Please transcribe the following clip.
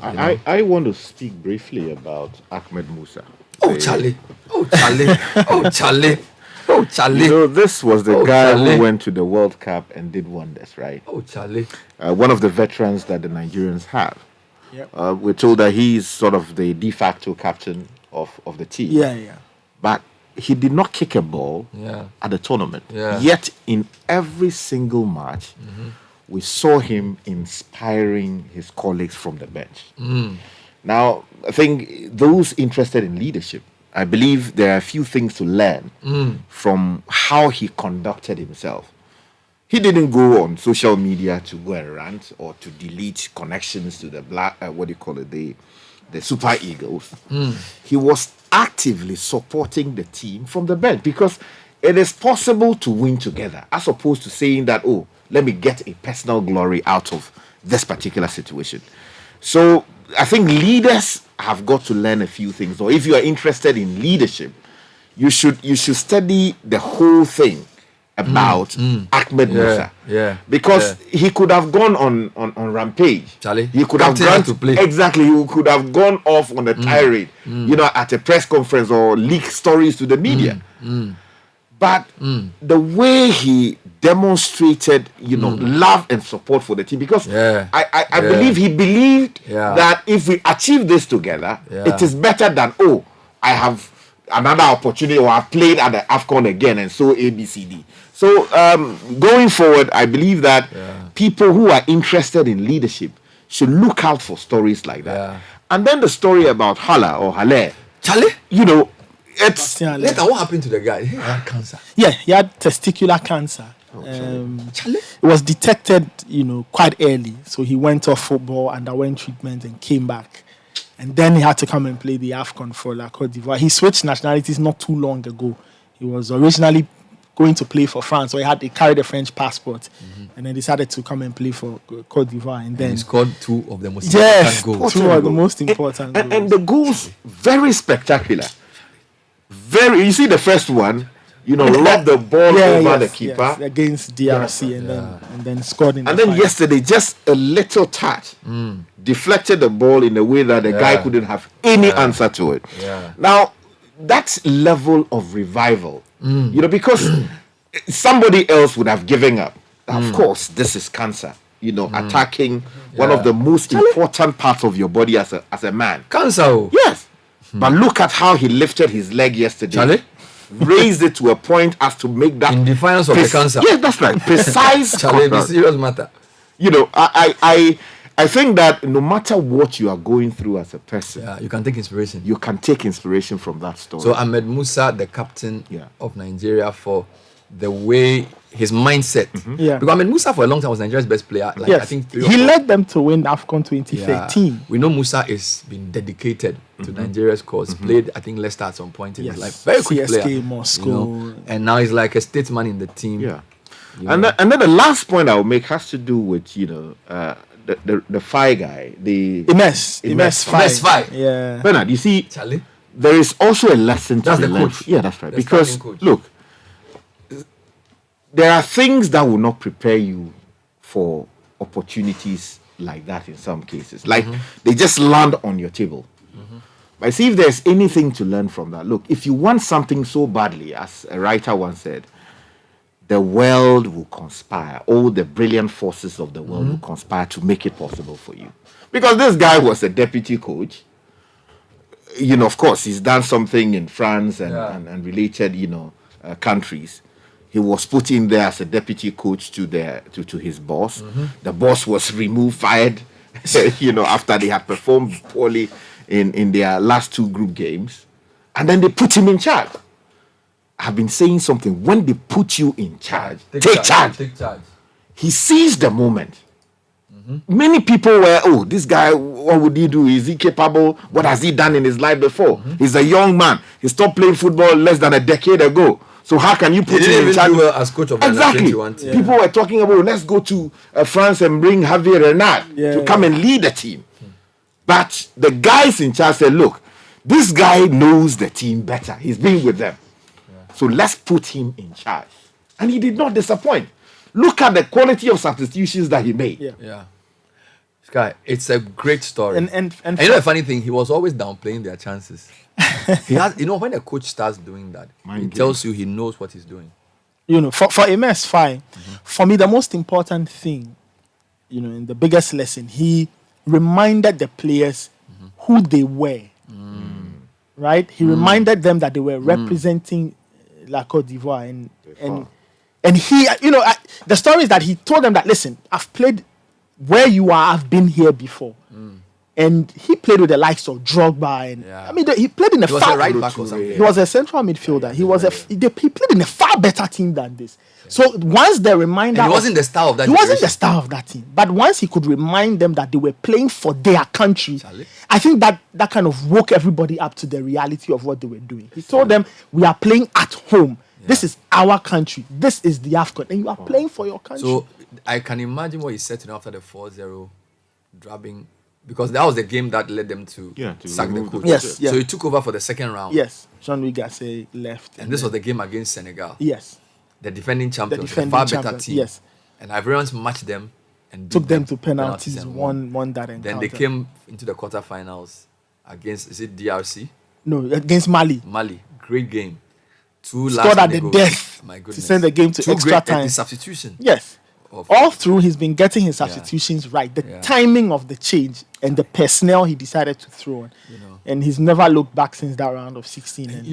I want to speak briefly about Ahmed Musa. Oh, Charlie. Oh, Charlie. Oh, Charlie. Oh, Charlie. This was the guy who went to the World Cup and did wonders, right? Oh, Charlie. One of the veterans that the Nigerians have. Yep. We're told that he's sort of the de facto captain of the team. Yeah. But he did not kick a ball at the tournament. Yeah. Yet in every single match, we saw him inspiring his colleagues from the bench. Now, I think those interested in leadership, I believe there are a few things to learn from how he conducted himself. He didn't go on social media to go and rant or to delete connections to the the Super Eagles. He was actively supporting the team from the bench because it is possible to win together as opposed to saying that, oh, let me get a personal glory out of this particular situation. So I think leaders have got to learn a few things. Or if you are interested in leadership, you should study the whole thing about Ahmed Musa. Because he could have gone on rampage. Charlie, he could have gone to play. Exactly. He could have gone off on a tirade, at a press conference or leak stories to the media. But the way he demonstrated, love and support for the team, because I believe he believed that if we achieve this together, it is better than, I have another opportunity or I've played at the AFCON again and so ABCD. So going forward, I believe that people who are interested in leadership should look out for stories like that. And then the story about Halle. Charlie? It's later, what happened to the guy? He had cancer. Yeah, he had testicular cancer. Charlie? It was detected, quite early. So he went off football, underwent treatment, and came back. And then he had to come and play the AFCON for La Côte d'Ivoire. He switched nationalities not too long ago. He was originally going to play for France, so he carried a French passport, and then decided to come and play for Côte d'Ivoire. And then he scored two of the most important goals. Two of the most important goals. And the goals, very spectacular. You see the first one, lobbed the ball over the keeper against DRC, and then scored in. And then yesterday, just a little touch deflected the ball in a way that the guy couldn't have any answer to it. Now, that level of revival, because somebody else would have given up. Of course, this is cancer. Attacking one of the most important parts of your body as a man. Cancer. Yes. But look at how he lifted his leg yesterday. Charlie? Raised it to a point as to make that in defiance of the cancer. Yes, that's right. Precise. Charlie, it's a serious matter. I think that no matter what you are going through as a person, you can take inspiration. You can take inspiration from that story. So Ahmed Musa, the captain of Nigeria, for the way his mindset. Because Ahmed Musa for a long time was Nigeria's best player. I think he led them to win AFCON 2013. We know Musa has been dedicated to Nigeria's cause. Played, I think, Leicester at some point in his life. Very quick player. Moscow. And now he's like a statesman in the team. And then the last point I will make has to do with the FI guy, the Imes FI. Yeah. Bernard, you see, Charlie, there is also a lesson to that's be the learned. coach. Yeah, that's right. The Because look, there are things that will not prepare you for opportunities like that in some cases. Like they just land on your table. But see if there's anything to learn from that. Look, if you want something so badly, as a writer once said, the world will conspire. All the brilliant forces of the world will conspire to make it possible for you. Because this guy was a deputy coach. Of course, he's done something in France and related, countries. He was put in there as a deputy coach to his boss. The boss was fired, after they had performed poorly in their last two group games. And then they put him in charge. I've been saying something. When they put you in charge, take charge. He seized the moment. Many people were, this guy, what would he do? Is he capable? What has he done in his life before? He's a young man. He stopped playing football less than a decade ago. So how can you put him in charge? Well as coach of exactly. People were talking about, let's go to France and bring Javier Renard to come and lead the team. But the guys in charge said, look, this guy knows the team better. He's been with them. So let's put him in charge. And he did not disappoint. Look at the quality of substitutions that he made. Sky, it's a great story. And you know the funny thing, he was always downplaying their chances. He has, when a coach starts doing that, he tells you he knows what he's doing. For MS, fine. For me, the most important thing, in the biggest lesson, he reminded the players who they were. Right? He reminded them that they were representing La Côte d'Ivoire, and he, the story is that he told them that, listen, I've played where you are, I've been here before. And he played with the likes of Drogba, and he played in a far right back or something. He was a central midfielder. He played in a far better team than this. So once the reminder, and he wasn't the star of that. He wasn't the star of that team. But once he could remind them that they were playing for their country, Charlie, I think that kind of woke everybody up to the reality of what they were doing. He told them, "We are playing at home. Yeah. This is our country. This is the AFCON, and you are playing for your country." So I can imagine what he said to them after the 4-0 drubbing. Because that was the game that led them to sack the coach. Yes. So he took over for the second round. Yes. Jean-Louis Gasset left. And this was the game against Senegal. Yes. The defending champions, the far better team. Yes. And Ivorians matched them and took them to penalties and won that encounter. Then they came into the quarterfinals against, is it DRC? No, against Mali. Mali. Great game. Scored at the death. My goodness. To send the game to extra time. The substitution. Yes. All through, he's been getting his substitutions right. The timing of the change and the personnel he decided to throw on. And he's never looked back since that round of 16. And